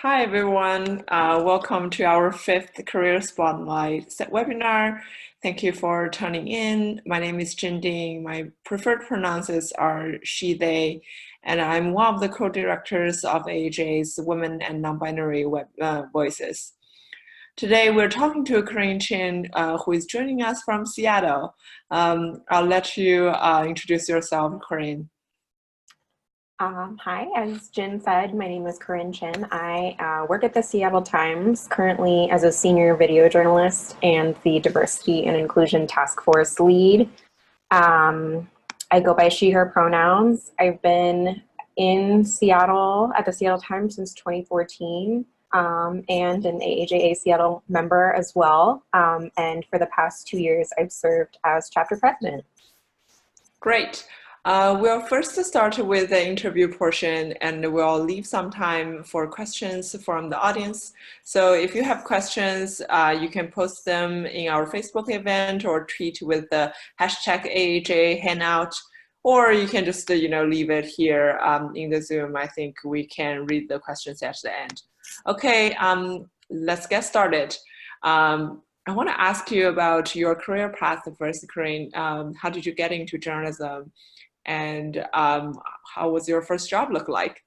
Hi, everyone. Welcome to our fifth Career Spotlight webinar. Thank you for tuning in. My name is Jin Ding. My preferred pronouns are she, they, and I'm one of the co-directors of AAJA's Women and Non-Binary Voices. Today, we're talking to Corinne Chin, who is joining us from Seattle. I'll let you introduce yourself, Corinne. Hi, as Jin said, my name is Corinne Chin. I work at the Seattle Times currently as a senior video journalist and the Diversity and Inclusion Task Force lead. I go by she, her pronouns. I've been in Seattle at the Seattle Times since 2014 and an AAJA Seattle member as well. And for the past 2 years, I've served as chapter president. Great. We'll first start with the interview portion, and we'll leave some time for questions from the audience. So if you have questions, you can post them in our Facebook event or tweet with the hashtag AAJ Hangout, or you can just leave it here in the Zoom. I think we can read the questions at the end. Okay, let's get started. I want to ask you about your career path first, Corinne. How did you get into journalism? And how was your first job look like?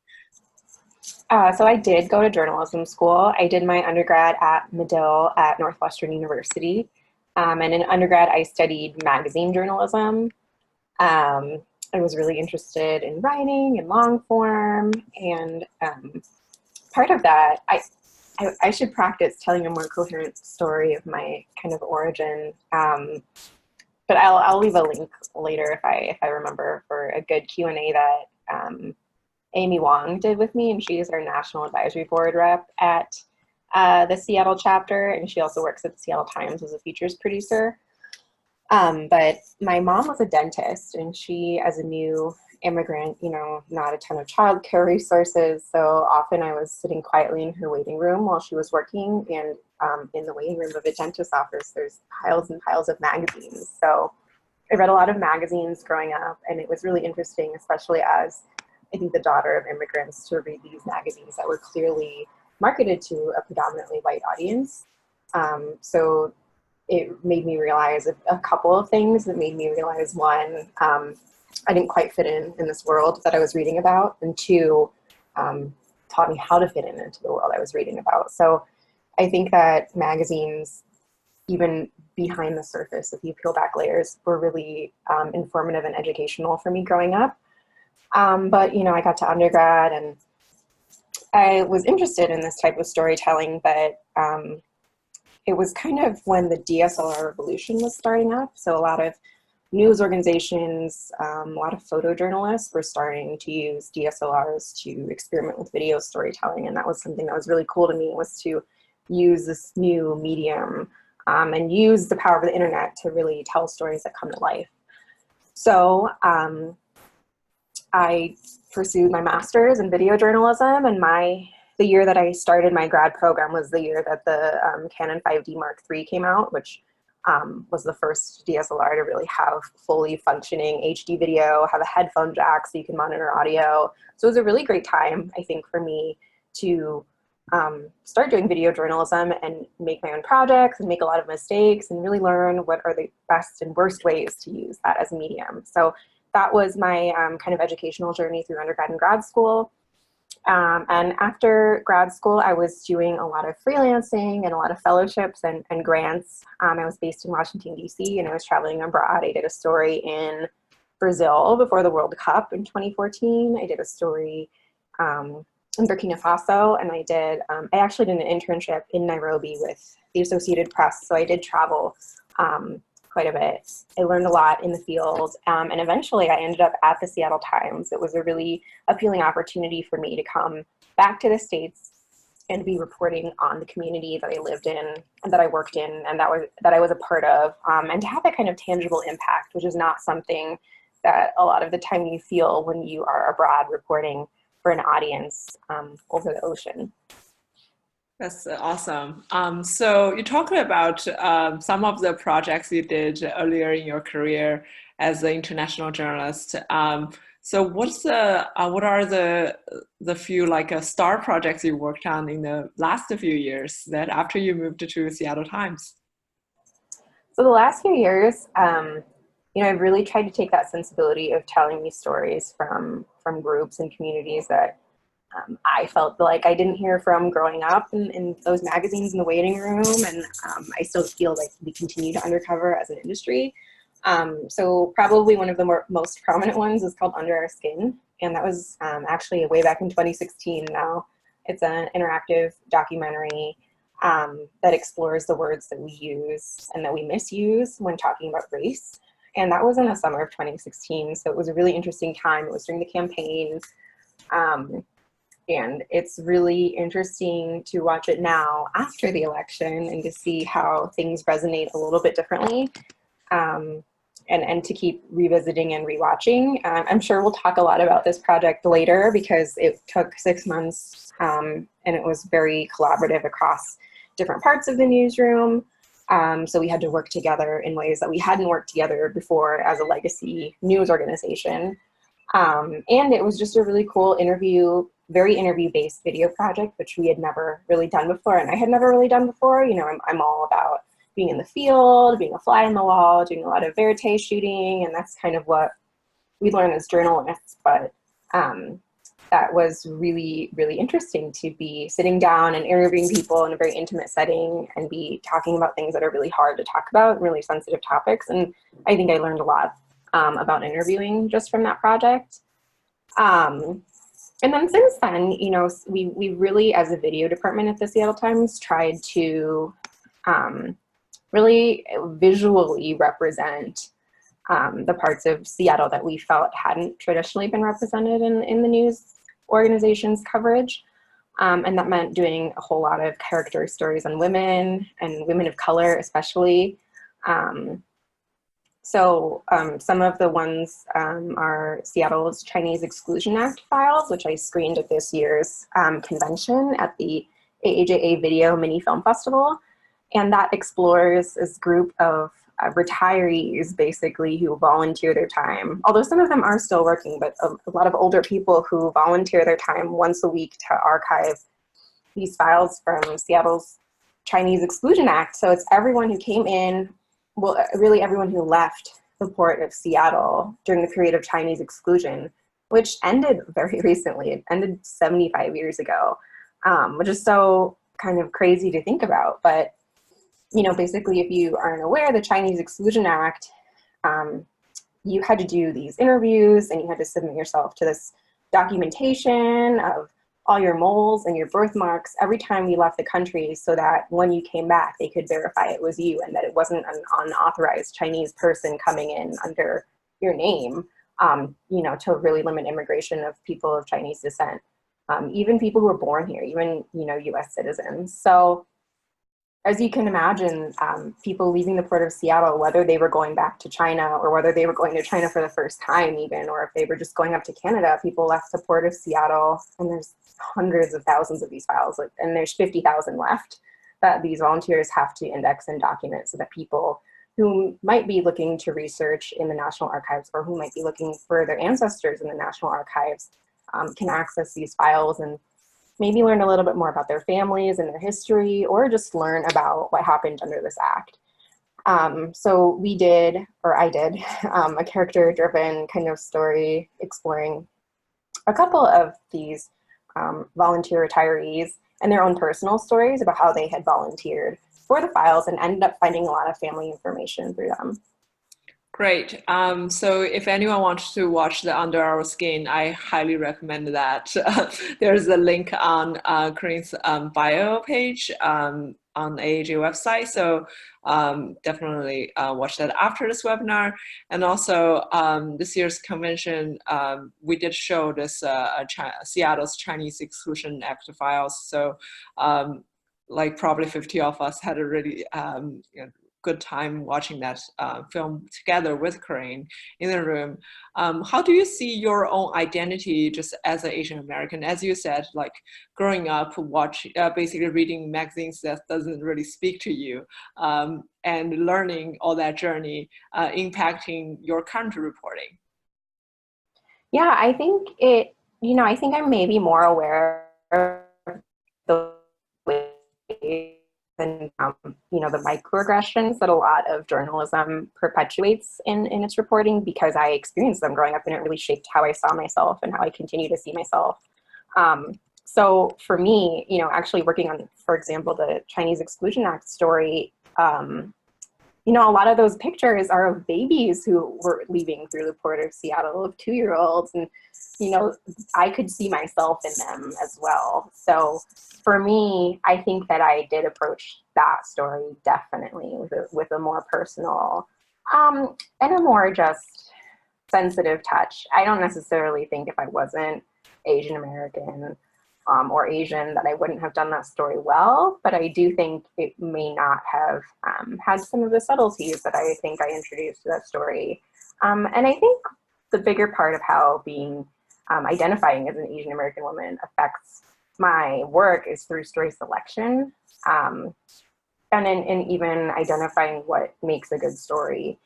So I did go to journalism school. I did my undergrad at Medill at Northwestern University. And in undergrad, I studied magazine journalism. I was really interested in writing and long form. And part of that, I should practice telling a more coherent story of my kind of origin. But I'll leave a link later if I remember for a good Q&A that Amy Wong did with me, and she is our National Advisory Board rep at the Seattle chapter, and she also works at the Seattle Times as a features producer. But my mom was a dentist, and she, as a new immigrant, not a ton of childcare resources, so often I was sitting quietly in her waiting room while she was working, and in the waiting room of a dentist's office, there's piles and piles of magazines. So I read a lot of magazines growing up, and it was really interesting, especially as I think the daughter of immigrants, to read these magazines that were clearly marketed to a predominantly white audience. So it made me realize a couple of things. It made me realize, one, I didn't quite fit in this world that I was reading about, and two, taught me how to fit into the world I was reading about. So I think that magazines, even behind the surface, if you peel back layers, were really informative and educational for me growing up. But I got to undergrad and I was interested in this type of storytelling, but it was kind of when the DSLR revolution was starting up. So a lot of news organizations, a lot of photojournalists were starting to use DSLRs to experiment with video storytelling. And that was something that was really cool to me, was to use this new medium and use the power of the internet to really tell stories that come to life. So I pursued my master's in video journalism, and the year that I started my grad program was the year that the Canon 5D Mark III came out, which was the first DSLR to really have fully functioning HD video, have a headphone jack so you can monitor audio. So it was a really great time, I think, for me to start doing video journalism and make my own projects and make a lot of mistakes and really learn what are the best and worst ways to use that as a medium. So that was my kind of educational journey through undergrad and grad school. And after grad school, I was doing a lot of freelancing and a lot of fellowships and grants. I was based in Washington, D.C., and I was traveling abroad. I did a story in Brazil before the World Cup in 2014. I did a story in Burkina Faso, and I actually did an internship in Nairobi with the Associated Press, so I did travel quite a bit. I learned a lot in the field, and eventually I ended up at the Seattle Times. It was a really appealing opportunity for me to come back to the States and be reporting on the community that I lived in and that I worked in and that I was a part of, and to have that kind of tangible impact, which is not something that a lot of the time you feel when you are abroad reporting for an audience over the ocean. That's awesome. So you talked about some of the projects you did earlier in your career as an international journalist. So what are the few like star projects you worked on in the last few years that after you moved to Seattle Times? So the last few years, I've really tried to take that sensibility of telling these stories from groups and communities that I felt like I didn't hear from growing up in those magazines in the waiting room, and I still feel like we continue to undercover as an industry. So probably one of the most prominent ones is called Under Our Skin, and that was actually way back in 2016 now. It's an interactive documentary that explores the words that we use and that we misuse when talking about race. And that was in the summer of 2016, so it was a really interesting time. It was during the campaign. And it's really interesting to watch it now after the election and to see how things resonate a little bit differently, and to keep revisiting and rewatching. I'm sure we'll talk a lot about this project later because it took 6 months, and it was very collaborative across different parts of the newsroom. So we had to work together in ways that we hadn't worked together before as a legacy news organization. And it was just a really cool very interview-based video project, which we had never really done before, and I had never really done before. I'm all about being in the field, being a fly on the wall, doing a lot of verite shooting, and that's kind of what we learn as journalists. But that was really, really interesting to be sitting down and interviewing people in a very intimate setting and be talking about things that are really hard to talk about, really sensitive topics. And I think I learned a lot about interviewing just from that project. And then since then, we really, as a video department at the Seattle Times, tried to really visually represent the parts of Seattle that we felt hadn't traditionally been represented in the news organization's coverage. And that meant doing a whole lot of character stories on women and women of color, especially. So some of the ones are Seattle's Chinese Exclusion Act files, which I screened at this year's convention at the AAJA Video Mini Film Festival. And that explores this group of retirees, basically, who volunteer their time. Although some of them are still working, but a lot of older people who volunteer their time once a week to archive these files from Seattle's Chinese Exclusion Act. So it's everyone who came in, well, really everyone who left the port of Seattle during the period of Chinese exclusion, which ended very recently. It ended 75 years ago, which is so kind of crazy to think about. But, basically, if you aren't aware, the Chinese Exclusion Act, you had to do these interviews and you had to submit yourself to this documentation of all your moles and your birthmarks every time you left the country, so that when you came back, they could verify it was you and that it wasn't an unauthorized Chinese person coming in under your name, to really limit immigration of people of Chinese descent, even people who were born here, even, U.S. citizens. So as you can imagine, people leaving the port of Seattle, whether they were going back to China or whether they were going to China for the first time even, or if they were just going up to Canada, people left the port of Seattle, and there's hundreds of thousands of these files, and there's 50,000 left that these volunteers have to index and document so that people who might be looking to research in the National Archives or who might be looking for their ancestors in the National Archives can access these files and maybe learn a little bit more about their families and their history, or just learn about what happened under this act. So I did a character-driven kind of story exploring a couple of these volunteer retirees and their own personal stories about how they had volunteered for the files and ended up finding a lot of family information through them. Great. So if anyone wants to watch the Under Our Skin, I highly recommend that. There's a link on Corinne's bio page on AAJA website. So definitely watch that after this webinar. And also this year's convention, we did show this Seattle's Chinese Exclusion Act files. So like probably 50 of us had a really good time watching that film together with Corinne in the room. How do you see your own identity just as an Asian American? As you said, like growing up, basically reading magazines that doesn't really speak to you, and learning all that journey impacting your current reporting. Yeah, I think I think I'm maybe more aware of the ways and, the microaggressions that a lot of journalism perpetuates in its reporting because I experienced them growing up and it really shaped how I saw myself and how I continue to see myself. So for me, actually working on, for example, the Chinese Exclusion Act story, a lot of those pictures are of babies who were leaving through the port of Seattle, of 2-year-olds. And, I could see myself in them as well. So for me, I think that I did approach that story definitely with a more personal and a more just sensitive touch. I don't necessarily think if I wasn't Asian American or Asian that I wouldn't have done that story well, but I do think it may not have had some of the subtleties that I think I introduced to that story. And I think the bigger part of how being identifying as an Asian American woman affects my work is through story selection, and in even identifying what makes a good story.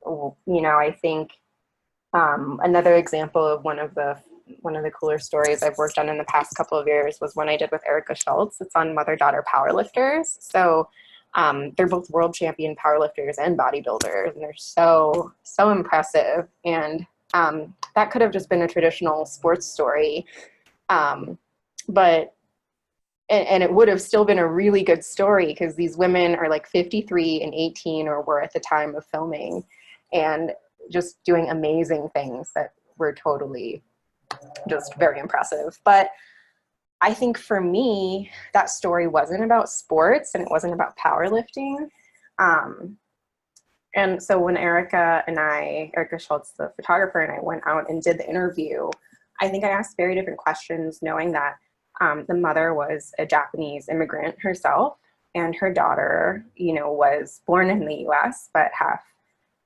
I think another example of one of the cooler stories I've worked on in the past couple of years was one I did with Erica Schultz. It's on mother-daughter powerlifters. So they're both world champion powerlifters and bodybuilders, and they're so impressive. And that could have just been a traditional sports story, but it would have still been a really good story because these women are like 53 and 18 or were at the time of filming, and just doing amazing things that were totally just very impressive. But I think for me, that story wasn't about sports and it wasn't about powerlifting. And so when Erica Schultz, the photographer, and I went out and did the interview, I think I asked very different questions, knowing that the mother was a Japanese immigrant herself, and her daughter, was born in the U.S., but half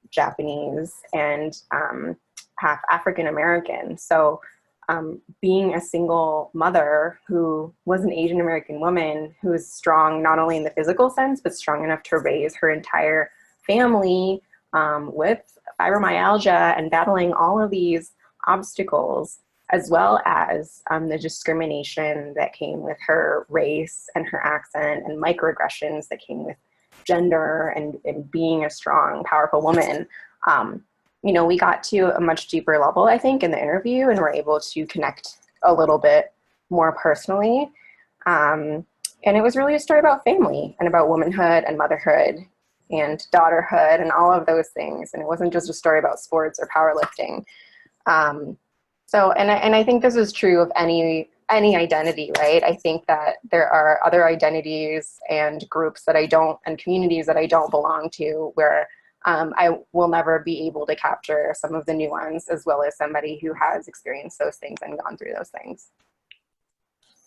Japanese and half African American. So being a single mother who was an Asian American woman who is strong not only in the physical sense, but strong enough to raise her entire family with fibromyalgia and battling all of these obstacles, as well as the discrimination that came with her race and her accent and microaggressions that came with gender and being a strong, powerful woman. We got to a much deeper level, I think, in the interview, and were able to connect a little bit more personally. And it was really a story about family and about womanhood and motherhood and daughterhood and all of those things. And it wasn't just a story about sports or powerlifting. And I think this is true of any identity, right? I think that there are other identities and groups that and communities that I don't belong to, where I will never be able to capture some of the nuance as well as somebody who has experienced those things and gone through those things.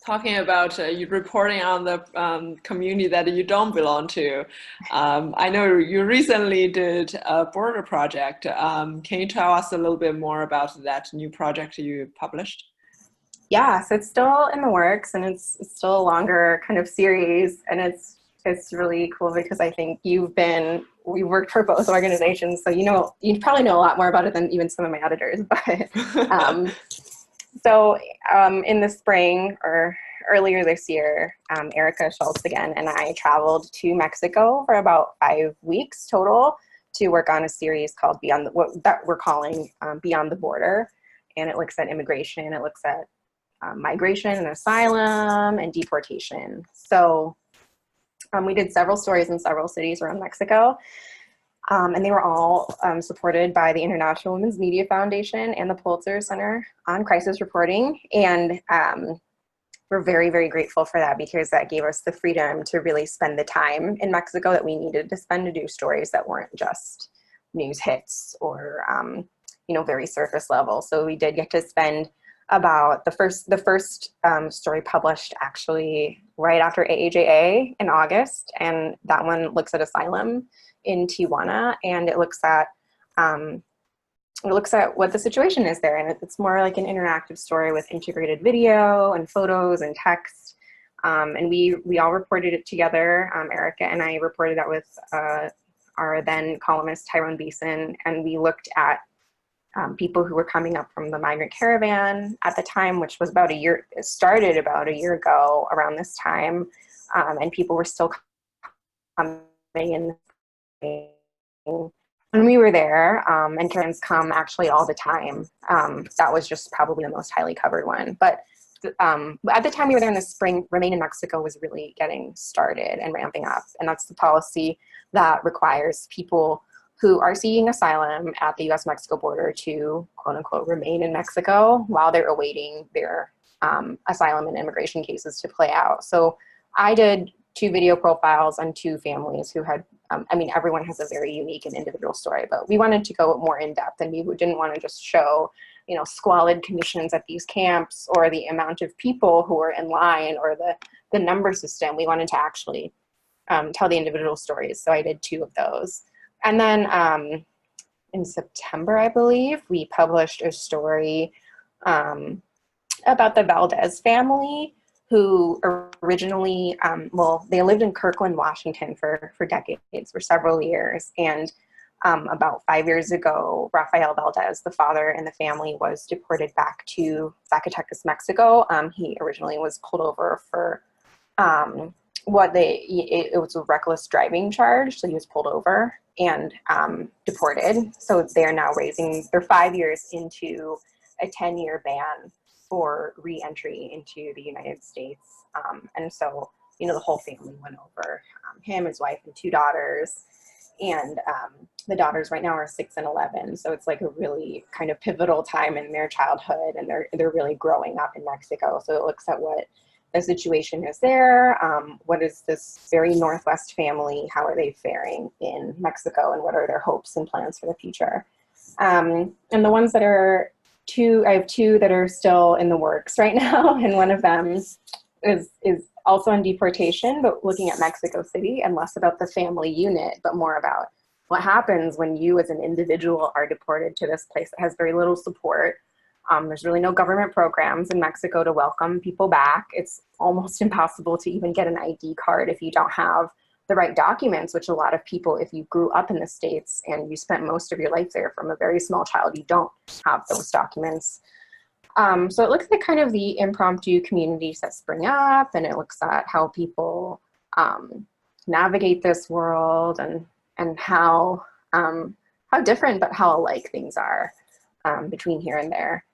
Talking about you reporting on the community that you don't belong to, I know you recently did a border project. Can you tell us a little bit more about that new project you published? Yeah, so it's still in the works, and it's still a longer kind of series, and it's really cool because I think we worked for both organizations, so you probably know a lot more about it than even some of my editors. But so in the spring or earlier this year, Erica Schultz again and I traveled to Mexico for about 5 weeks total to work on a series called that we're calling Beyond the Border, and it looks at immigration, it looks at migration and asylum and deportation. So we did several stories in several cities around Mexico, and they were all supported by the International Women's Media Foundation and the Pulitzer Center on Crisis Reporting. And we're very, very grateful for that, because that gave us the freedom to really spend the time in Mexico that we needed to spend to do stories that weren't just news hits or, very surface level. So we did get to spend about the first story published actually right after AAJA in August, and that one looks at asylum in Tijuana, and it looks at what the situation is there, and it's more like an interactive story with integrated video and photos and text, and we all reported it together. Erica and I reported that with our then columnist Tyrone Beeson, and we looked at people who were coming up from the migrant caravan at the time, which was about a year, it started about a year ago around this time, and people were still coming in. When we were there, and caravans come actually all the time, that was just probably the most highly covered one. But at the time we were there in the spring, Remain in Mexico was really getting started and ramping up. And that's the policy that requires people who are seeking asylum at the U.S. Mexico border to, quote unquote, remain in Mexico while they're awaiting their asylum and immigration cases to play out. So I did 2 video profiles on 2 families who had, I mean, everyone has a very unique and individual story, but we wanted to go more in depth, and we didn't want to just show, you know, squalid conditions at these camps or the amount of people who were in line or the number system. We wanted to actually tell the individual stories. So I did 2 of those. And then in September, I believe, we published a story about the Valdez family, who originally, well, they lived in Kirkland, Washington for decades, for several years. And about 5 years ago, Rafael Valdez, the father in the family, was deported back to Zacatecas, Mexico. He originally was pulled over for it was a reckless driving charge. So he was pulled over and deported. So they're now they're 5 years into a 10-year ban for re-entry into the United States. And so, you know, the whole family went over, him, his wife, and 2 daughters. And the daughters right now are 6 and 11. So it's like a really kind of pivotal time in their childhood, and they're really growing up in Mexico. So it looks at what the situation is there. What is this very Northwest family? How are they faring in Mexico, and what are their hopes and plans for the future? And the ones that are I have 2 that are still in the works right now. And one of them is also on deportation, but looking at Mexico City, and less about the family unit, but more about what happens when you as an individual are deported to this place that has very little support. There's really no government programs in Mexico to welcome people back. It's almost impossible to even get an ID card if you don't have the right documents, which a lot of people, if you grew up in the States and you spent most of your life there from a very small child, you don't have those documents. So it looks at kind of the impromptu communities that spring up, and it looks at how people navigate this world, and how different but how alike things are between here and there.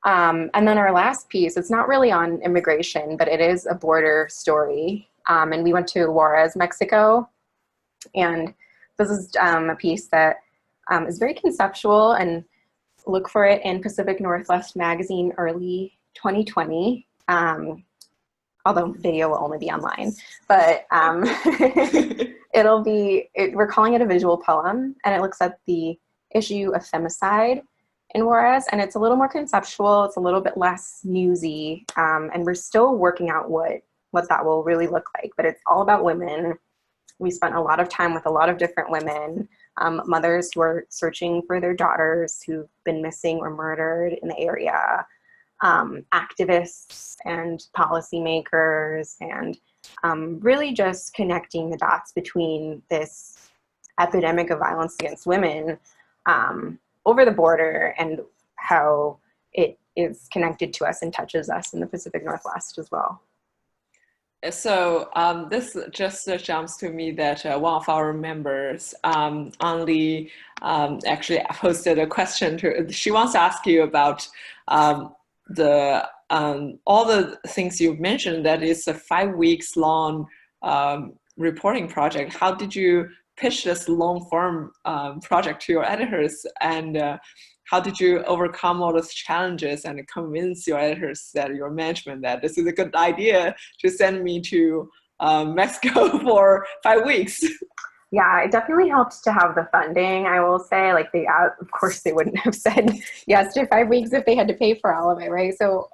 And then our last piece, it's not really on immigration, but it is a border story. And we went to Juarez, Mexico. And this is a piece that is very conceptual, and look for it in Pacific Northwest magazine early 2020. Although video will only be online, but we're calling it a visual poem, and it looks at the issue of femicide in Juarez, and it's a little more conceptual, it's a little bit less newsy, and we're still working out what that will really look like, but it's all about women. We spent a lot of time with a lot of different women, mothers who are searching for their daughters who've been missing or murdered in the area, activists and policymakers, and really just connecting the dots between this epidemic of violence against women over the border, and how it is connected to us and touches us in the Pacific Northwest as well. So this just jumps to me that one of our members, Anli, actually posted a question she wants to ask you about all the things you've mentioned, that is a 5 weeks long reporting project. How did you pitch this long form project to your editors, and how did you overcome all those challenges and convince your editors, that your management, that this is a good idea to send me to Mexico for 5 weeks? Yeah, it definitely helped to have the funding, I will say. Like, of course, they wouldn't have said yes to 5 weeks if they had to pay for all of it, right? So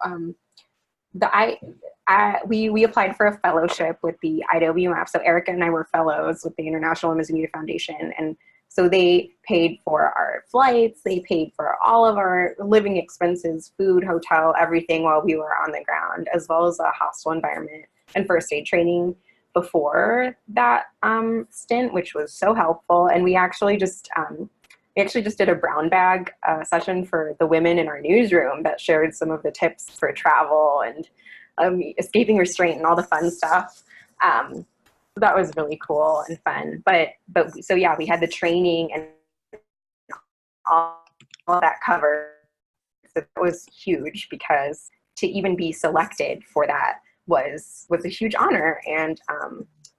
we applied for a fellowship with the IWMF. So Erica and I were fellows with the International Women's Media Foundation, and so they paid for our flights, they paid for all of our living expenses, food, hotel, everything while we were on the ground, as well as a hostel environment and first aid training before that stint, which was so helpful. And we actually just we actually just did a brown bag session for the women in our newsroom that shared some of the tips for travel and escaping restraint and all the fun stuff. That was really cool and fun. But so yeah, we had the training and all that covered. So that was huge, because to even be selected for that was a huge honor. And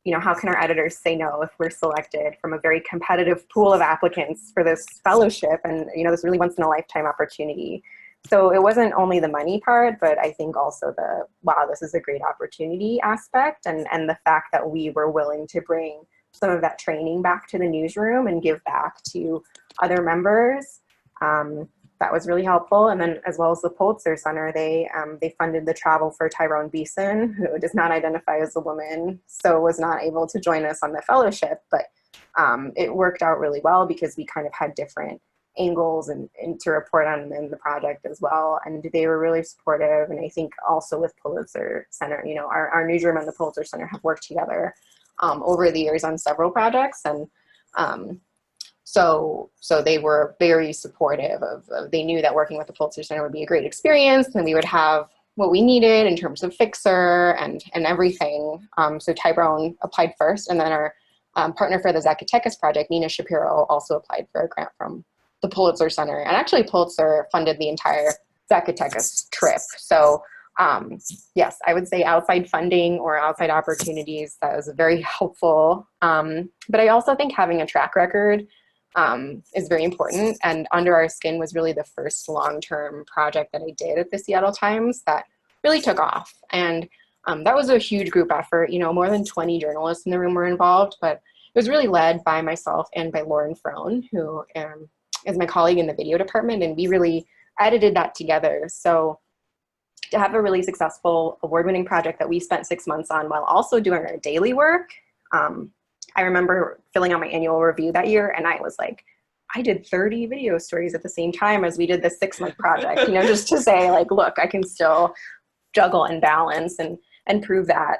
you know, how can our editors say no if we're selected from a very competitive pool of applicants for this fellowship, and you know, this really once in a lifetime opportunity. So it wasn't only the money part, but I think also the, wow, this is a great opportunity aspect, and the fact that we were willing to bring some of that training back to the newsroom and give back to other members. That was really helpful. And then as well as the Pulitzer Center, they funded the travel for Tyrone Beeson, who does not identify as a woman, so was not able to join us on the fellowship. But it worked out really well, because we kind of had different angles and to report on in the project as well. And they were really supportive. And I think also with Pulitzer Center, you know, our newsroom and the Pulitzer Center have worked together over the years on several projects. And so they were very supportive of, they knew that working with the Pulitzer Center would be a great experience, and we would have what we needed in terms of fixer and everything. So Tyrone applied first, and then our partner for the Zacatecas project, Nina Shapiro, also applied for a grant from the Pulitzer Center. And actually Pulitzer funded the entire Zacatecas trip. So yes, I would say outside funding or outside opportunities, that was very helpful. But I also think having a track record is very important. And Under Our Skin was really the first long-term project that I did at the Seattle Times that really took off. And that was a huge group effort. You know, more than 20 journalists in the room were involved, but it was really led by myself and by Lauren Frone, who is my colleague in the video department, and we really edited that together. So to have a really successful award-winning project that we spent 6 months on while also doing our daily work, I remember filling out my annual review that year, and I was like, I did 30 video stories at the same time as we did this 6-month project, you know, just to say, like, look, I can still juggle and balance and prove that.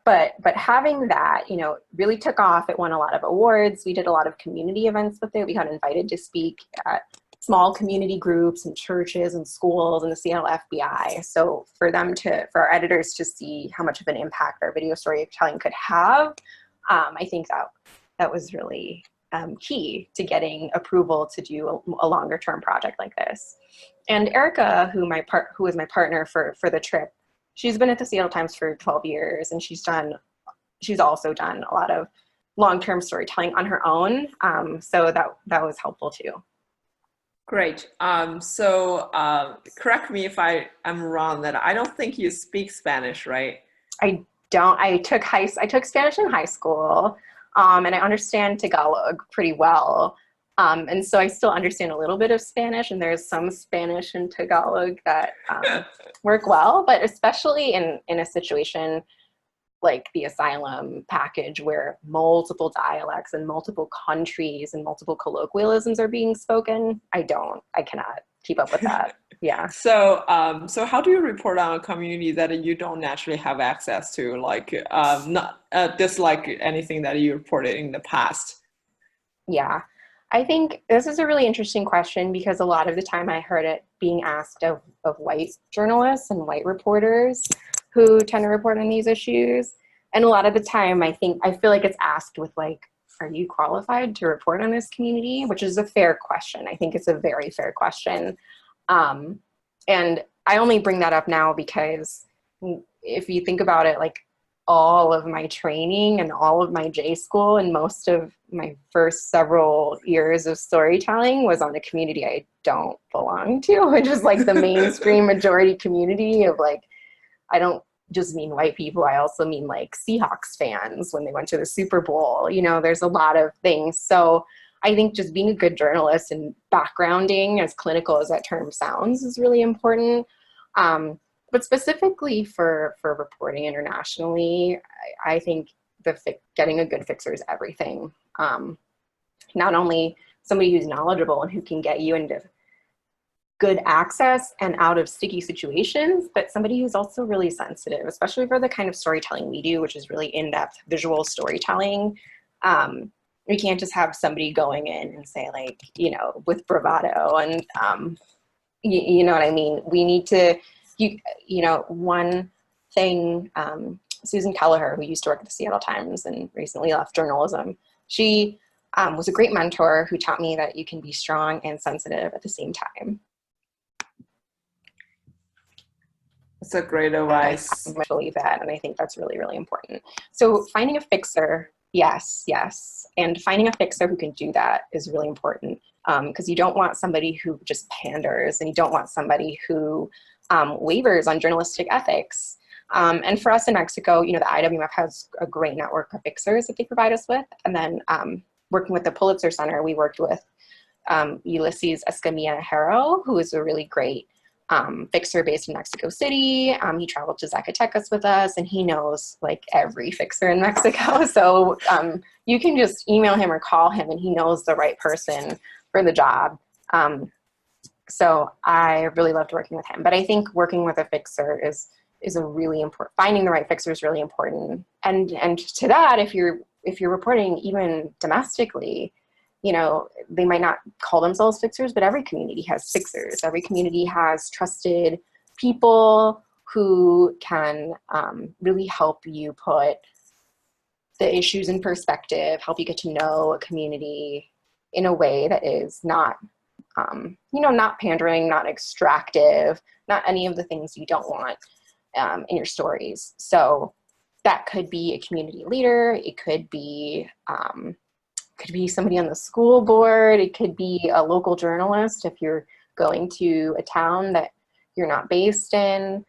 But having that, you know, really took off. It won a lot of awards. We did a lot of community events with it. We got invited to speak at small community groups and churches and schools and the Seattle FBI. So for our editors to see how much of an impact our video storytelling could have, I think that was really key to getting approval to do a longer term project like this. And Erica, who was my partner for the trip, she's been at the Seattle Times for 12 years, and she's also done a lot of long-term storytelling on her own. So that was helpful too. Great. So correct me if I'm wrong, that I don't think you speak Spanish, right? I don't. I took Spanish in high school, and I understand Tagalog pretty well. And so I still understand a little bit of Spanish, and there's some Spanish and Tagalog that work well, but especially in a situation like the asylum package where multiple dialects and multiple countries and multiple colloquialisms are being spoken, I cannot keep up with that. Yeah. So how do you report on a community that you don't naturally have access to, like not dislike anything that you reported in the past? Yeah. I think this is a really interesting question, because a lot of the time I heard it being asked of white journalists and white reporters who tend to report on these issues. And a lot of the time I feel like it's asked with like, are you qualified to report on this community? Which is a fair question. I think it's a very fair question. And I only bring that up now because if you think about it, like all of my training and all of my J school and most of my first several years of storytelling was on a community I don't belong to, which is like the mainstream majority community of like, I don't just mean white people, I also mean like Seahawks fans when they went to the Super Bowl. You know, there's a lot of things. So I think just being a good journalist and backgrounding, as clinical as that term sounds, is really important. But specifically for reporting internationally, I think getting a good fixer is everything. Not only somebody who's knowledgeable and who can get you into good access and out of sticky situations, but somebody who's also really sensitive, especially for the kind of storytelling we do, which is really in-depth visual storytelling. we can't just have somebody going in and say, like, you know, with bravado and, you know what I mean? We need to, you know, one thing, Susan Kelleher, who used to work at the Seattle Times and recently left journalism, she was a great mentor who taught me that you can be strong and sensitive at the same time. That's a great advice. I believe that, and I think that's really, really important. So finding a fixer, yes, yes. And finding a fixer who can do that is really important, because you don't want somebody who just panders, and you don't want somebody who wavers on journalistic ethics. And for us in Mexico, you know, the IWMF has a great network of fixers that they provide us with. And then working with the Pulitzer Center, we worked with Ulysses Escamilla Haro, who is a really great fixer based in Mexico City. He traveled to Zacatecas with us, and he knows like every fixer in Mexico. So you can just email him or call him, and he knows the right person for the job. So I really loved working with him. But I think working with a fixer is a really important, finding the right fixer is really important. And to that, if you're reporting even domestically, you know, they might not call themselves fixers, but every community has fixers. Every community has trusted people who can really help you put the issues in perspective, help you get to know a community in a way that is not, you know, not pandering, not extractive, not any of the things you don't want in your stories. So that could be a community leader. It could be somebody on the school board. It could be a local journalist if you're going to a town that you're not based in.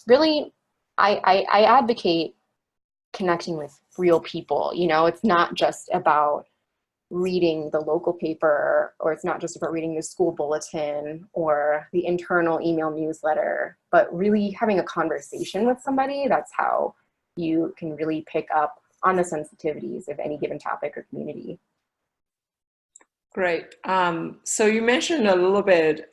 Really, I advocate connecting with real people. You know, it's not just about reading the local paper, or it's not just about reading the school bulletin or the internal email newsletter, but really having a conversation with somebody. That's how you can really pick up on the sensitivities of any given topic or community. Great. So you mentioned a little bit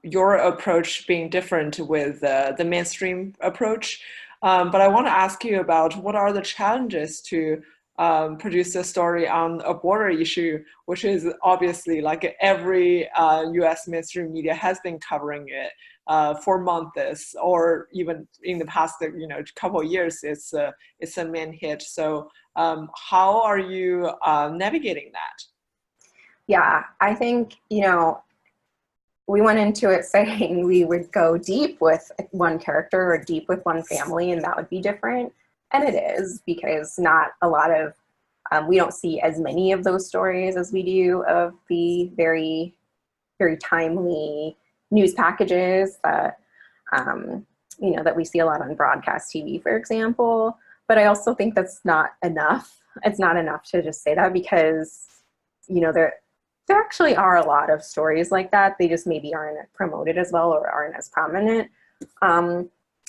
your approach being different with the mainstream approach, but I want to ask you about what are the challenges to produce a story on a border issue, which is obviously like every U.S. mainstream media has been covering it for months, or even in the past, you know, couple of years, it's a main hit. So how are you navigating that? Yeah, I think, you know, we went into it saying we would go deep with one character or deep with one family, and that would be different. And it is, because not a lot of, we don't see as many of those stories as we do of the very, very timely news packages that, you know, that we see a lot on broadcast TV, for example. But I also think that's not enough. It's not enough to just say that, because, you know, there actually are a lot of stories like that. They just maybe aren't promoted as well or aren't as prominent.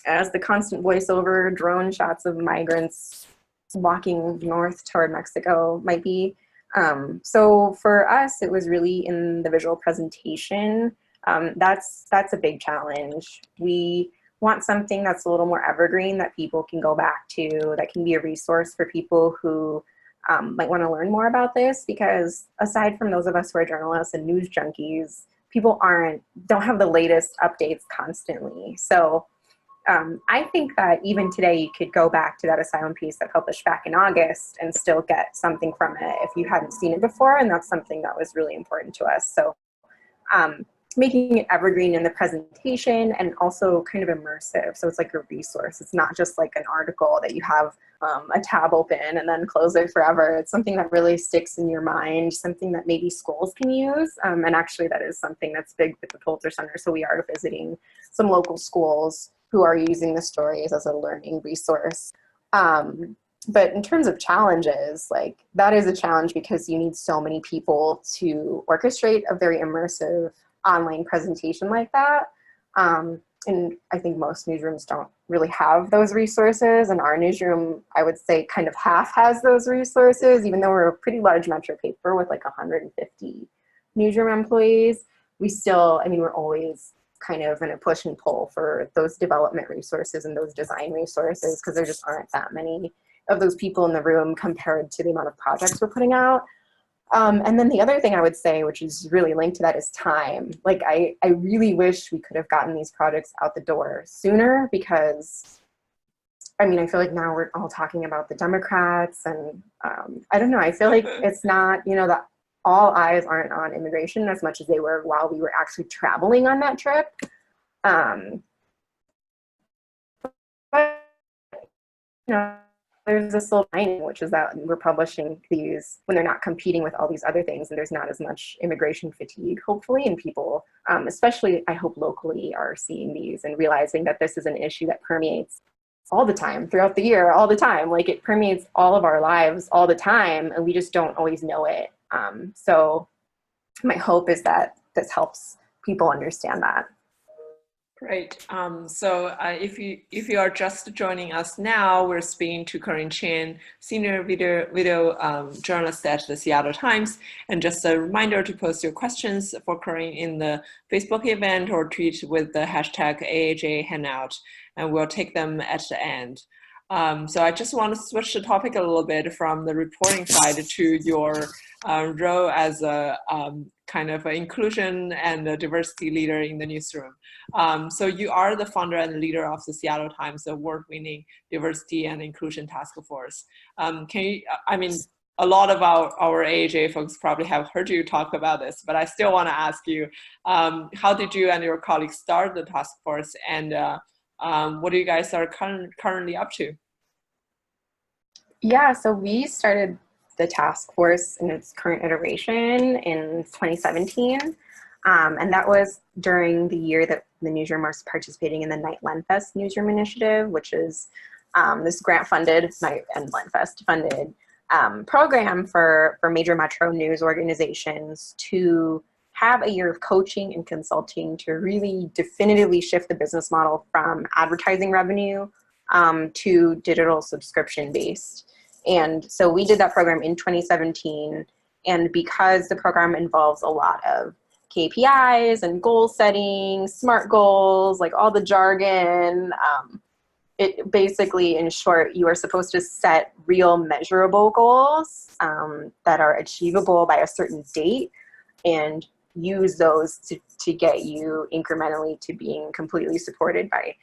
As the constant voiceover drone shots of migrants walking north toward Mexico might be. So for us, it was really in the visual presentation. That's a big challenge. We want something that's a little more evergreen, that people can go back to, that can be a resource for people who might want to learn more about this, because aside from those of us who are journalists and news junkies, people don't have the latest updates constantly. So I think that even today you could go back to that asylum piece that published back in August and still get something from it if you hadn't seen it before, and that's something that was really important to us. So making it evergreen in the presentation and also kind of immersive. So it's like a resource. It's not just like an article that you have a tab open and then close it forever. It's something that really sticks in your mind, something that maybe schools can use. And actually that is something that's big with the Pulitzer Center. So we are visiting some local schools who are using the stories as a learning resource. But in terms of challenges, like that is a challenge, because you need so many people to orchestrate a very immersive online presentation like that. And I think most newsrooms don't really have those resources. And our newsroom, I would say, kind of half has those resources, even though we're a pretty large metro paper with like 150 newsroom employees. We still, I mean, we're always kind of in a push and pull for those development resources and those design resources, because there just aren't that many of those people in the room compared to the amount of projects we're putting out. And then the other thing I would say, which is really linked to that, is time. Like, I really wish we could have gotten these projects out the door sooner, because I mean, I feel like now we're all talking about the Democrats, and I don't know, I feel like it's not, you know, that all eyes aren't on immigration as much as they were while we were actually traveling on that trip. But, you know, there's this little line, which is that we're publishing these when they're not competing with all these other things, and there's not as much immigration fatigue, hopefully, and people, especially I hope locally, are seeing these and realizing that this is an issue that permeates all the time, throughout the year, all the time. Like, it permeates all of our lives all the time, and we just don't always know it. So my hope is that this helps people understand that. Great. So if you are just joining us now, we're speaking to Corinne Chin, senior video journalist at the Seattle Times. And just a reminder to post your questions for Corinne in the Facebook event or tweet with the hashtag AAJA Hangout, and we'll take them at the end. So I just want to switch the topic a little bit from the reporting side to your role as a kind of an inclusion and a diversity leader in the newsroom. So you are the founder and leader of the Seattle Times award-winning Diversity and Inclusion Task Force. Can you, I mean, a lot of our AAJ folks probably have heard you talk about this, but I still want to ask you, how did you and your colleagues start the task force, and what do you guys are currently up to? Yeah, so we started the task force in its current iteration in 2017. And that was during the year that the newsroom was participating in the Night Lenfest Newsroom Initiative, which is this grant-funded, Night and Lenfest funded program for major metro news organizations to have a year of coaching and consulting to really definitively shift the business model from advertising revenue to digital subscription-based. And so we did that program in 2017. And because the program involves a lot of KPIs and goal setting, SMART goals, like all the jargon, it basically, in short, you are supposed to set real measurable goals that are achievable by a certain date, and use those to get you incrementally to being completely supported by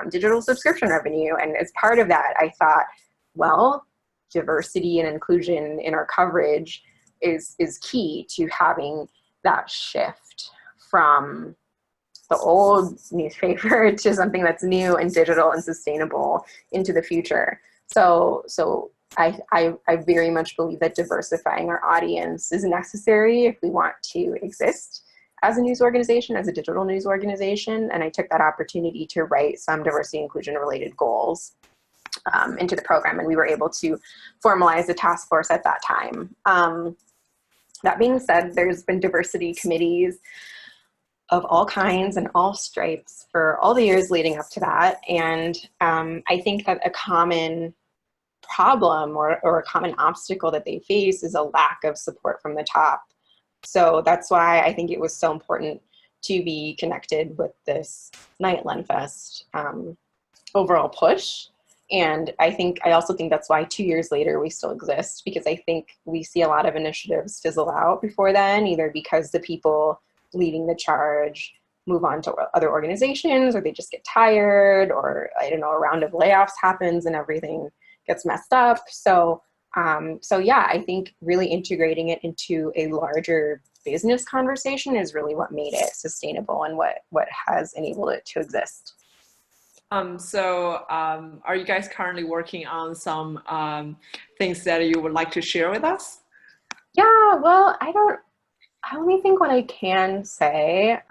digital subscription revenue. And as part of that, I thought, well, diversity and inclusion in our coverage is key to having that shift from the old newspaper to something that's new and digital and sustainable into the future. So I very much believe that diversifying our audience is necessary if we want to exist as a news organization, as a digital news organization. And I took that opportunity to write some diversity inclusion related goals into the program, and we were able to formalize the task force at that time. That being said, there's been diversity committees of all kinds and all stripes for all the years leading up to that. And I think that a common problem or a common obstacle that they face is a lack of support from the top. So that's why I think it was so important to be connected with this Night Lenfest overall push. And I also think that's why 2 years later we still exist, because I think we see a lot of initiatives fizzle out before then, either because the people leading the charge move on to other organizations, or they just get tired, or I don't know, a round of layoffs happens and everything gets messed up. So yeah, I think really integrating it into a larger business conversation is really what made it sustainable and what has enabled it to exist. Are you guys currently working on some things that you would like to share with us? Yeah, well, I only think what I can say,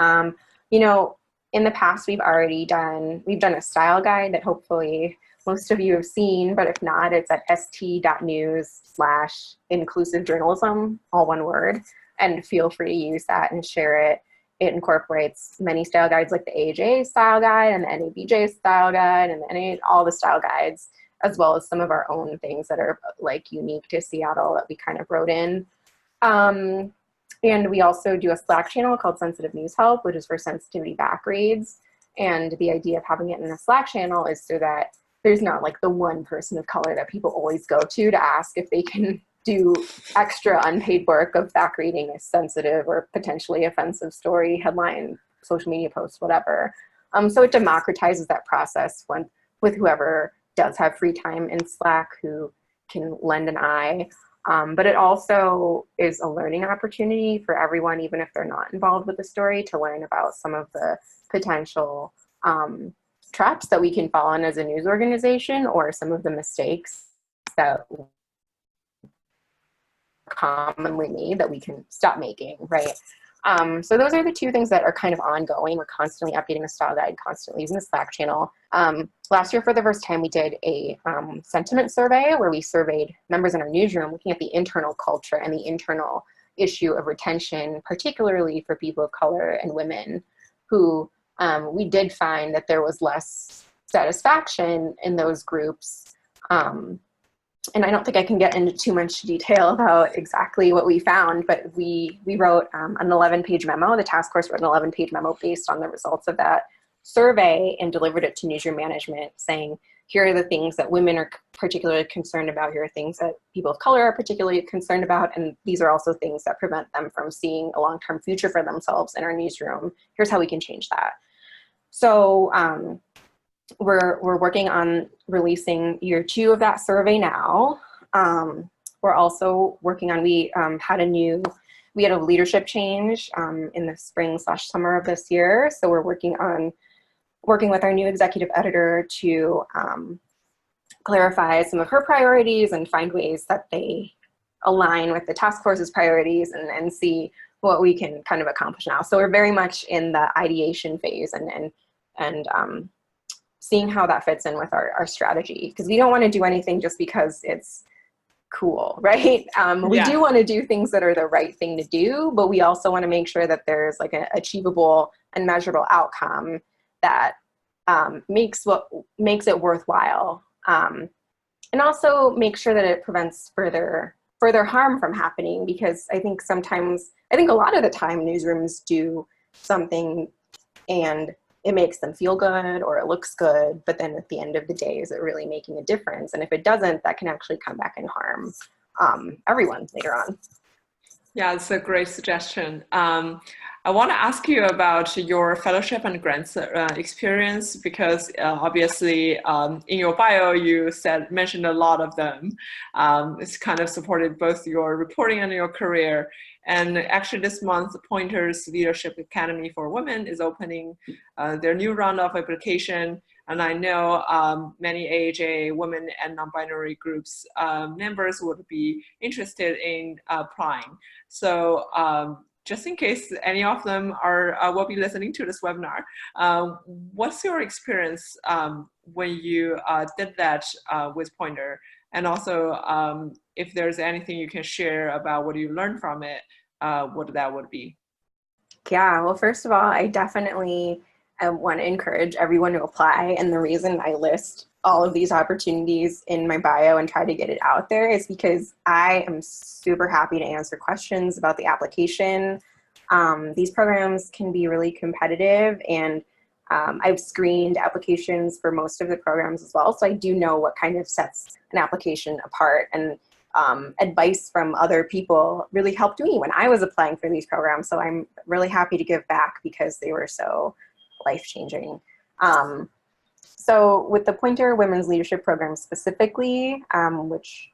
you know, in the past we've done a style guide that hopefully most of you have seen, but if not, it's at st.news/inclusive journalism, all one word, and feel free to use that and share it. It incorporates many style guides like the AAJA style guide and the NABJ style guide and all the style guides, as well as some of our own things that are like unique to Seattle that we kind of wrote in. And we also do a Slack channel called Sensitive News Help, which is for sensitivity back reads. And the idea of having it in a Slack channel is so that there's not like the one person of color that people always go to ask if they can do extra unpaid work of back reading a sensitive or potentially offensive story, headline, social media post, whatever. So it democratizes that process with whoever does have free time in Slack who can lend an eye. But it also is a learning opportunity for everyone, even if they're not involved with the story, to learn about some of the potential traps that we can fall in as a news organization, or some of the mistakes that commonly made that we can stop making, right? So those are the two things that are kind of ongoing. We're constantly updating the style guide, constantly using the Slack channel. Last year, for the first time, we did a sentiment survey where we surveyed members in our newsroom looking at the internal culture and the internal issue of retention, particularly for people of color and women, who we did find that there was less satisfaction in those groups. And I don't think I can get into too much detail about exactly what we found, but we wrote an 11-page memo. The task force wrote an 11-page memo based on the results of that survey and delivered it to newsroom management, saying, here are the things that women are particularly concerned about. Here are things that people of color are particularly concerned about. And these are also things that prevent them from seeing a long-term future for themselves in our newsroom. Here's how we can change that. So we're working on releasing year 2 of that survey now. We're also working on, we had a leadership change in the spring/summer of this year. So we're working with our new executive editor to clarify some of her priorities and find ways that they align with the task force's priorities, and see what we can kind of accomplish now. So we're very much in the ideation phase and seeing how that fits in with our strategy, because we don't want to do anything just because it's cool, right? We do want to do things that are the right thing to do, but we also want to make sure that there's like an achievable and measurable outcome that makes it worthwhile, and also make sure that it prevents further harm from happening. Because I think a lot of the time newsrooms do something and it makes them feel good or it looks good, but then at the end of the day, is it really making a difference? And if it doesn't, that can actually come back and harm everyone later on. Yeah, it's a great suggestion. I want to ask you about your fellowship and grants experience, because obviously in your bio you mentioned a lot of them. It's kind of supported both your reporting and your career. And actually this month, Pointer's Leadership Academy for Women is opening their new round of application. And I know many AAJA Women and Non-Binary Groups members would be interested in applying. So just in case any of them will be listening to this webinar, what's your experience when you did that with Pointer? And also if there's anything you can share about what you learned from it, what that would be. Yeah, well, first of all, I definitely want to encourage everyone to apply. And the reason I list all of these opportunities in my bio and try to get it out there is because I am super happy to answer questions about the application. These programs can be really competitive, and I've screened applications for most of the programs as well. So I do know what kind of sets an application apart, and advice from other people really helped me when I was applying for these programs. So I'm really happy to give back because they were so life-changing. So with the Pointer Women's Leadership Program specifically, which,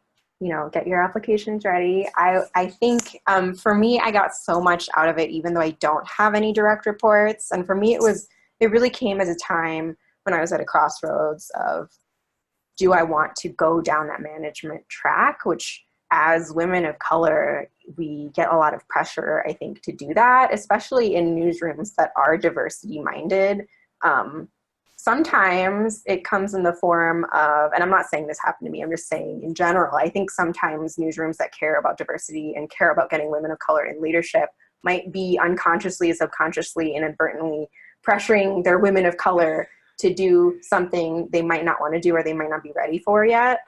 get your applications ready. I think for me, I got so much out of it, even though I don't have any direct reports. And for me, it really came as a time when I was at a crossroads of, do I want to go down that management track, which as women of color, we get a lot of pressure, I think, to do that, especially in newsrooms that are diversity minded. Sometimes it comes in the form of, and I'm not saying this happened to me, I'm just saying in general, I think sometimes newsrooms that care about diversity and care about getting women of color in leadership might be unconsciously, subconsciously, inadvertently pressuring their women of color to do something they might not want to do or they might not be ready for yet,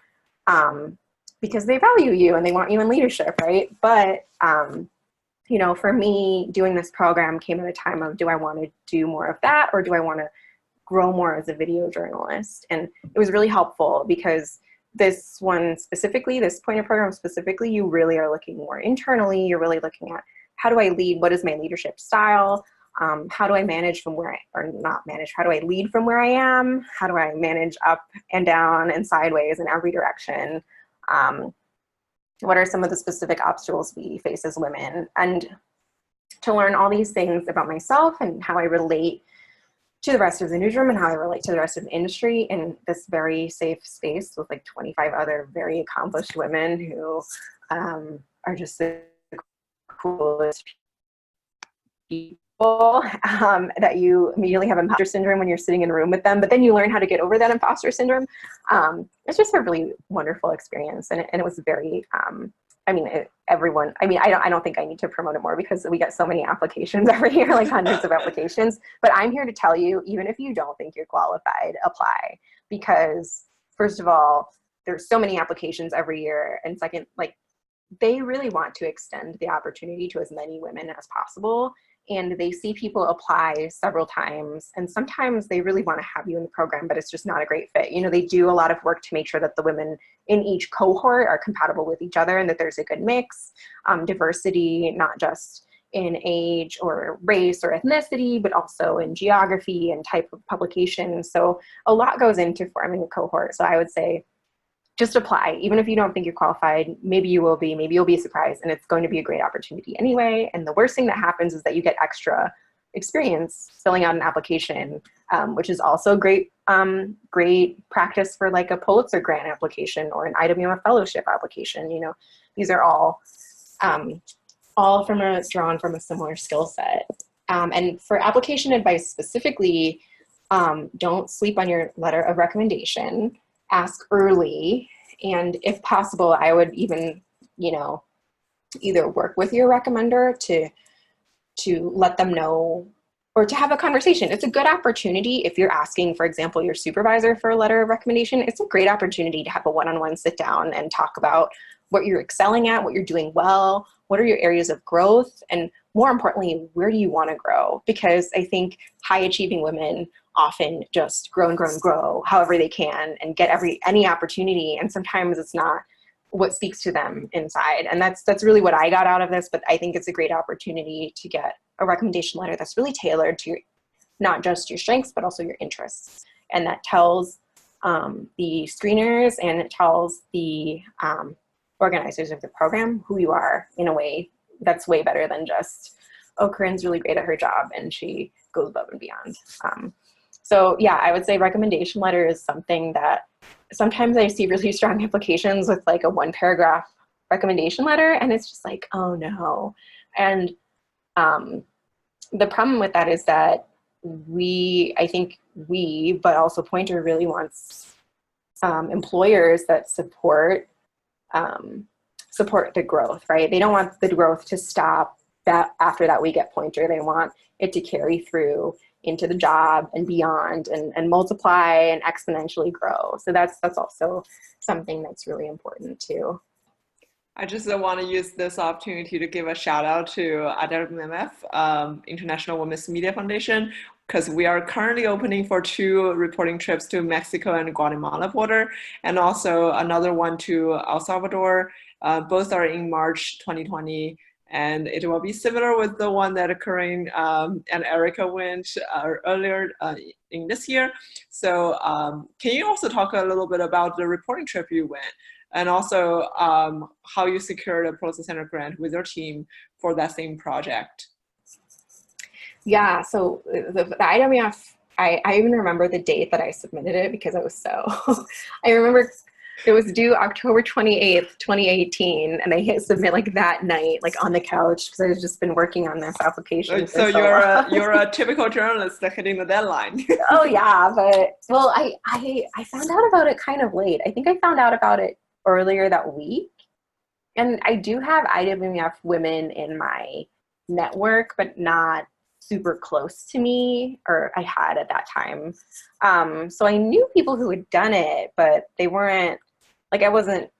because they value you and they want you in leadership, right? But, for me, doing this program came at a time of, do I want to do more of that, or do I want to grow more as a video journalist. And it was really helpful because this one specifically, this pointer program specifically, you really are looking more internally. You're really looking at, how do I lead? What is my leadership style? How do I manage from where or not manage, how do I lead from where I am? How do I manage up and down and sideways in every direction? What are some of the specific obstacles we face as women? And to learn all these things about myself and how I relate to the rest of the newsroom and how I relate to the rest of the industry in this very safe space with like 25 other very accomplished women who are just the coolest people, that you immediately have imposter syndrome when you're sitting in a room with them, but then you learn how to get over that imposter syndrome. It's just a really wonderful experience, and it was very, I don't think I need to promote it more because we get so many applications every year, like hundreds of applications, but I'm here to tell you, even if you don't think you're qualified, apply, because first of all, there's so many applications every year, and second, like, they really want to extend the opportunity to as many women as possible. And they see people apply several times, and sometimes they really want to have you in the program, but it's just not a great fit. You know, they do a lot of work to make sure that the women in each cohort are compatible with each other and that there's a good mix, diversity, not just in age or race or ethnicity, but also in geography and type of publication. So a lot goes into forming a cohort. So I would say, just apply. Even if you don't think you're qualified, maybe you will be, maybe you'll be surprised, and it's going to be a great opportunity anyway. And the worst thing that happens is that you get extra experience filling out an application, which is also great, great practice for like a Pulitzer grant application or an IWMF fellowship application. You know, these are all drawn from a similar skill set. And for application advice specifically, don't sleep on your letter of recommendation. Ask early, and if possible, I would even, you know, either work with your recommender to let them know, or to have a conversation. It's a good opportunity if you're asking, for example, your supervisor for a letter of recommendation. It's a great opportunity to have a one-on-one sit down and talk about what you're excelling at, what you're doing well, what are your areas of growth, and more importantly, where do you want to grow? Because I think high achieving women often just grow and grow and grow however they can and get any opportunity, and sometimes it's not what speaks to them inside. And that's really what I got out of this, but I think it's a great opportunity to get a recommendation letter that's really tailored to not just your strengths, but also your interests. And that tells the screeners, and it tells the organizers of the program who you are in a way that's way better than just, oh, Corinne's really great at her job and she goes above and beyond. So yeah, I would say recommendation letter is something that sometimes I see really strong applications with like a 1-paragraph recommendation letter, and it's just like, oh no. And the problem with that is that but also Pointer really wants employers that support the growth, right? They don't want the growth to stop that after that we get Pointer. They want it to carry through into the job and beyond, and multiply and exponentially grow. So that's also something that's really important too. I just want to use this opportunity to give a shout out to AAJA International Women's Media Foundation, because we are currently opening for 2 reporting trips to Mexico and Guatemala border, and also another one to El Salvador. Both are in March 2020. And it will be similar with the one that Corinne and Erica went earlier in this year. So can you also talk a little bit about the reporting trip you went, and also how you secured a Process Center grant with your team for that same project? Yeah, so the IWF, I even remember the date that I submitted it because I was so, I remember it was due October 28th, 2018, and I hit submit like that night, like on the couch, because I've just been working on this application. So you're a typical journalist hitting the deadline. Oh yeah, but well, I found out about it kind of late. I think I found out about it earlier that week, and I do have IWF women in my network, but not super close to me, or I had at that time. So I knew people who had done it, but they weren't, like, it wasn't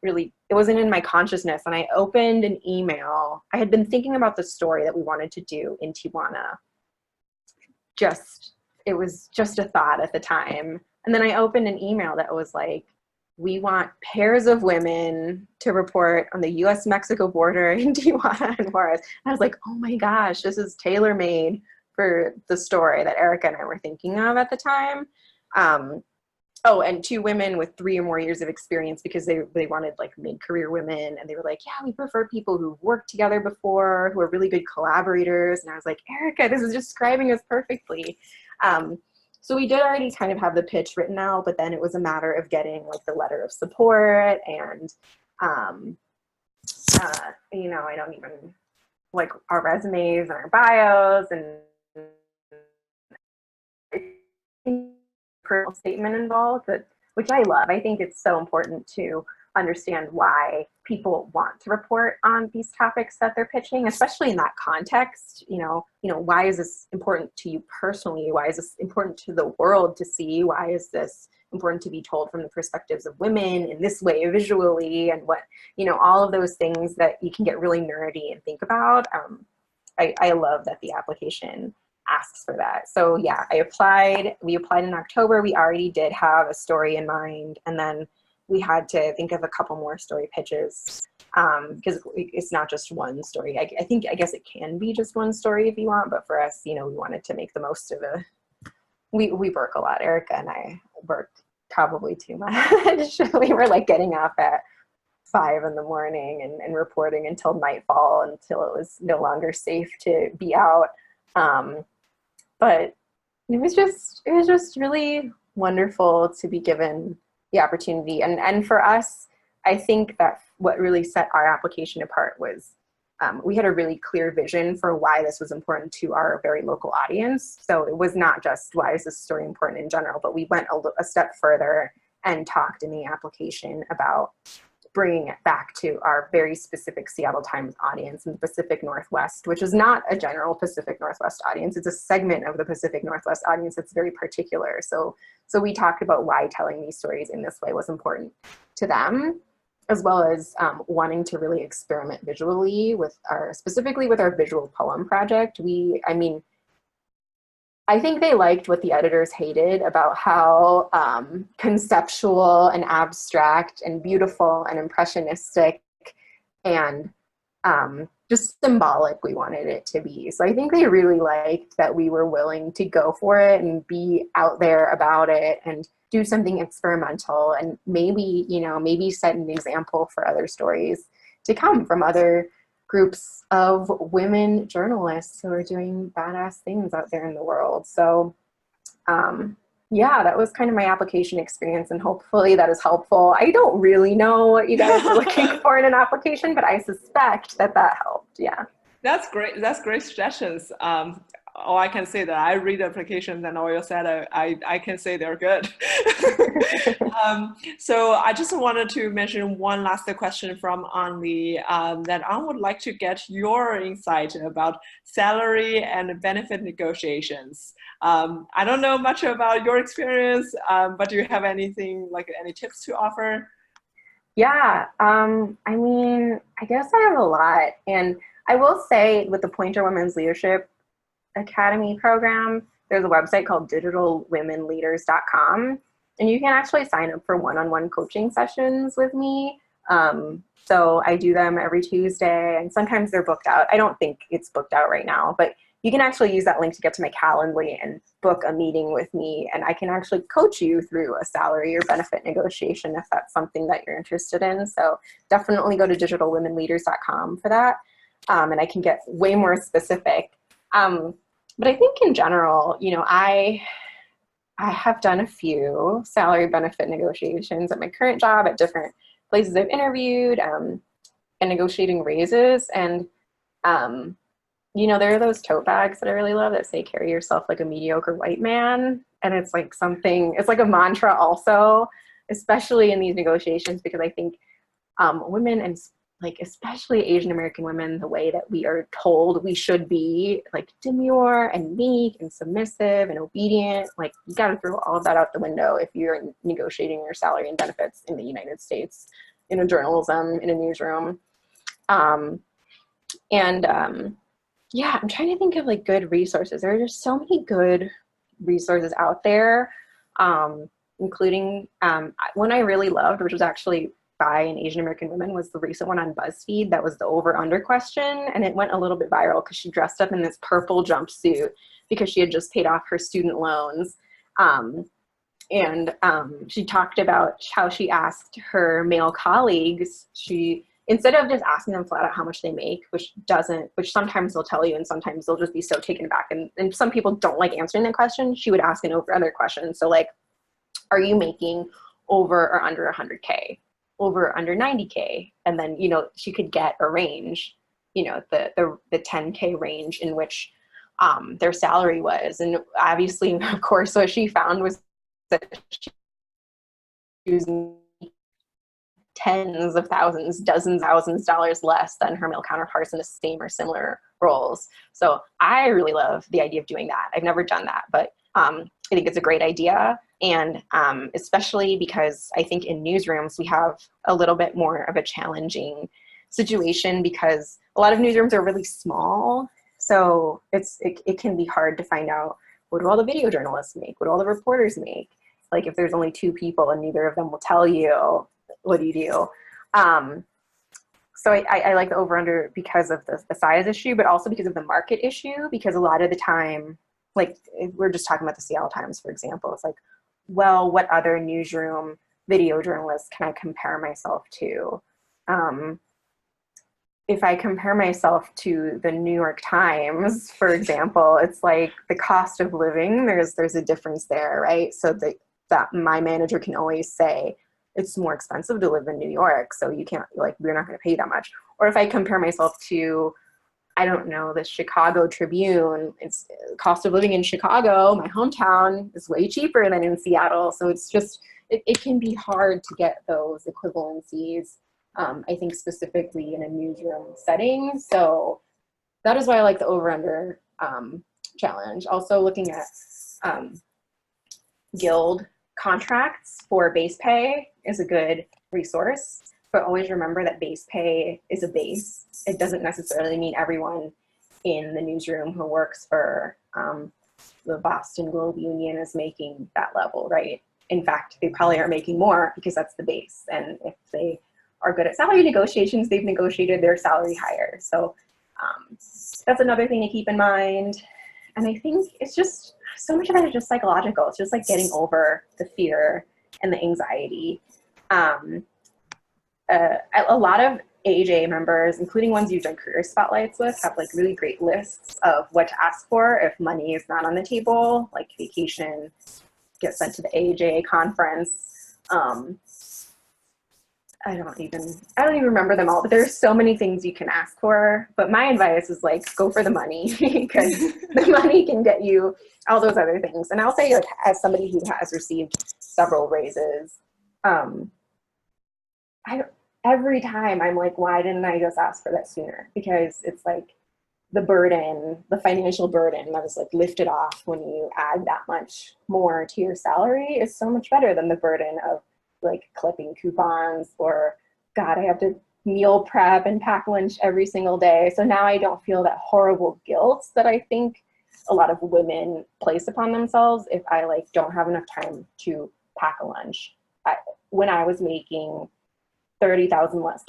in my consciousness. And I opened an email. I had been thinking about the story that we wanted to do in Tijuana just it was just a thought at the time. And then I opened an email that was like, we want pairs of women to report on the U.S. Mexico border in Tijuana and Juarez. And I was like, oh my gosh, this is tailor-made for the story that Erica and I were thinking of at the time. Oh, and 2 women with 3 or more years of experience, because they wanted like mid-career women, and they were like, yeah, we prefer people who've worked together before, who are really good collaborators. And I was like, Erica, this is describing us perfectly. So we did already kind of have the pitch written out, but then it was a matter of getting like the letter of support and, you know, I don't even like our resumes and our bios and personal statement involved, but which I love. I think it's so important to understand why people want to report on these topics that they're pitching, especially in that context. You know, why is this important to you personally? Why is this important to the world to see? Why is this important to be told from the perspectives of women in this way visually? And what, you know, all of those things that you can get really nerdy and think about. I love that the application asks for that. So yeah, we applied in October. We already did have a story in mind, and then we had to think of a couple more story pitches, because it's not just one story. I guess it can be just one story if you want, but for us, you know, we wanted to make the most of it. We work a lot. Erica and I worked probably too much. We were like getting up at 5 in the morning and reporting until nightfall, until it was no longer safe to be out. But it was just really wonderful to be given the opportunity. And for us, I think that what really set our application apart was we had a really clear vision for why this was important to our very local audience. So it was not just why is this story important in general, but we went a step further and talked in the application about bringing it back to our very specific Seattle Times audience in the Pacific Northwest, which is not a general Pacific Northwest audience. It's a segment of the Pacific Northwest audience that's very particular. So we talked about why telling these stories in this way was important to them, as well as wanting to really experiment visually specifically with our visual poem project. I think they liked what the editors hated about how conceptual and abstract and beautiful and impressionistic and just symbolic we wanted it to be. So I think they really liked that we were willing to go for it and be out there about it and do something experimental, and maybe set an example for other stories to come from other groups of women journalists who are doing badass things out there in the world. So yeah, that was kind of my application experience, and hopefully that is helpful. I don't really know what you guys are looking for in an application, but I suspect that helped. Yeah. That's great. That's great suggestions. All I can say that I read applications, and all you said, I can say they're good. So I just wanted to mention one last question from Anli, that I would like to get your insight about salary and benefit negotiations. I don't know much about your experience, but do you have anything, like any tips to offer? Yeah, I guess I have a lot. And I will say, with the Pointer Women's Leadership Academy program, there's a website called digitalwomenleaders.com, and you can actually sign up for one-on-one coaching sessions with me. So I do them every Tuesday, and sometimes they're booked out. I don't think it's booked out right now, but you can actually use that link to get to my Calendly and book a meeting with me, and I can actually coach you through a salary or benefit negotiation if that's something that you're interested in. So definitely go to digitalwomenleaders.com for that, and I can get way more specific. But I think in general, I have done a few salary benefit negotiations at my current job, at different places I've interviewed, and negotiating raises. And, there are those tote bags that I really love that say, carry yourself like a mediocre white man. And it's like it's like a mantra also, especially in these negotiations, because I think women, and like especially Asian American women, the way that we are told we should be, like demure and meek and submissive and obedient, like you got to throw all of that out the window if you're negotiating your salary and benefits in the United States, in a journalism, in a newsroom. Yeah, I'm trying to think of like good resources. There are just so many good resources out there, including one I really loved, which was actually by an Asian American woman, was the recent one on BuzzFeed that was the over-under question. And it went a little bit viral because she dressed up in this purple jumpsuit because she had just paid off her student loans. She talked about how she asked her male colleagues, instead of just asking them flat out how much they make, which sometimes they'll tell you and sometimes they'll just be so taken aback. And some people don't like answering that question. She would ask an over-under question. So like, are you making over or under 100K? Over or under 90K? And then, you know, she could get a range, you know, the 10K range in which their salary was. And obviously, of course, what she found was that she was tens of thousands, dozens of thousands of dollars less than her male counterparts in the same or similar roles. So I really love the idea of doing that. I've never done that, but I think it's a great idea. And especially because I think in newsrooms, we have a little bit more of a challenging situation because a lot of newsrooms are really small. So it can be hard to find out, what do all the video journalists make? What do all the reporters make? Like if there's only two people and neither of them will tell you, what do you do? So I like the over-under because of the size issue, but also because of the market issue, because a lot of the time, like we're just talking about the Seattle Times, for example, it's like, well, what other newsroom video journalists can I compare myself to? If I compare myself to the New York Times, for example, it's like the cost of living, there's a difference there, right? So that my manager can always say, it's more expensive to live in New York, so you can't, like, we're not gonna pay you that much. Or if I compare myself to, I don't know, the Chicago Tribune, it's cost of living in Chicago, my hometown, is way cheaper than in Seattle. So it's just, it can be hard to get those equivalencies, I think specifically in a newsroom setting. So that is why I like the over-under challenge. Also looking at guild contracts for base pay is a good resource. But always remember that base pay is a base. It doesn't necessarily mean everyone in the newsroom who works for the Boston Globe Union is making that level, right? In fact, they probably are making more because that's the base. And if they are good at salary negotiations, they've negotiated their salary higher. So that's another thing to keep in mind. And I think it's just, so much of it is just psychological. It's just like getting over the fear and the anxiety. A lot of AAJA members, including ones you've done career spotlights with, have like really great lists of what to ask for if money is not on the table, like vacation, get sent to the AAJA conference. I don't even remember them all, but there's so many things you can ask for. But my advice is like, go for the money because the money can get you all those other things. And I'll say, like, as somebody who has received several raises, every time I'm like, why didn't I just ask for that sooner? Because it's like the burden, the financial burden that is like lifted off when you add that much more to your salary is so much better than the burden of like clipping coupons or, God, I have to meal prep and pack lunch every single day. So now I don't feel that horrible guilt that I think a lot of women place upon themselves if I like don't have enough time to pack a lunch. When I was making $30,000 less,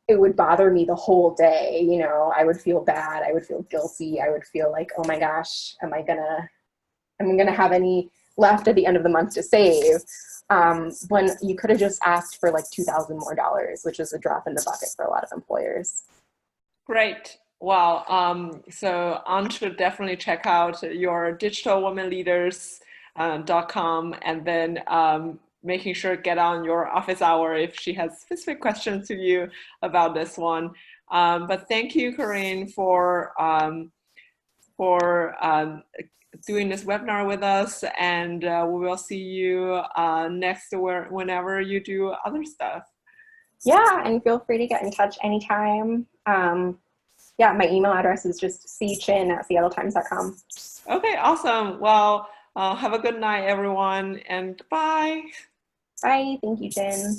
it would bother me the whole day. You know, I would feel bad. I would feel guilty. I would feel like, oh my gosh, am I gonna have any left at the end of the month to save? When you could have just asked for like $2,000 more, which is a drop in the bucket for a lot of employers. Great. Wow. So Ann should definitely check out your digitalwomanleaders.com and then making sure to get on your office hour if she has specific questions to you about this one. But thank you, Corinne, for doing this webinar with us, and we will see you next whenever you do other stuff. Yeah, and feel free to get in touch anytime. Yeah, my email address is just cchin@seattletimes.com. Okay, awesome. Well, have a good night, everyone, and bye. Bye. Thank you, Jin.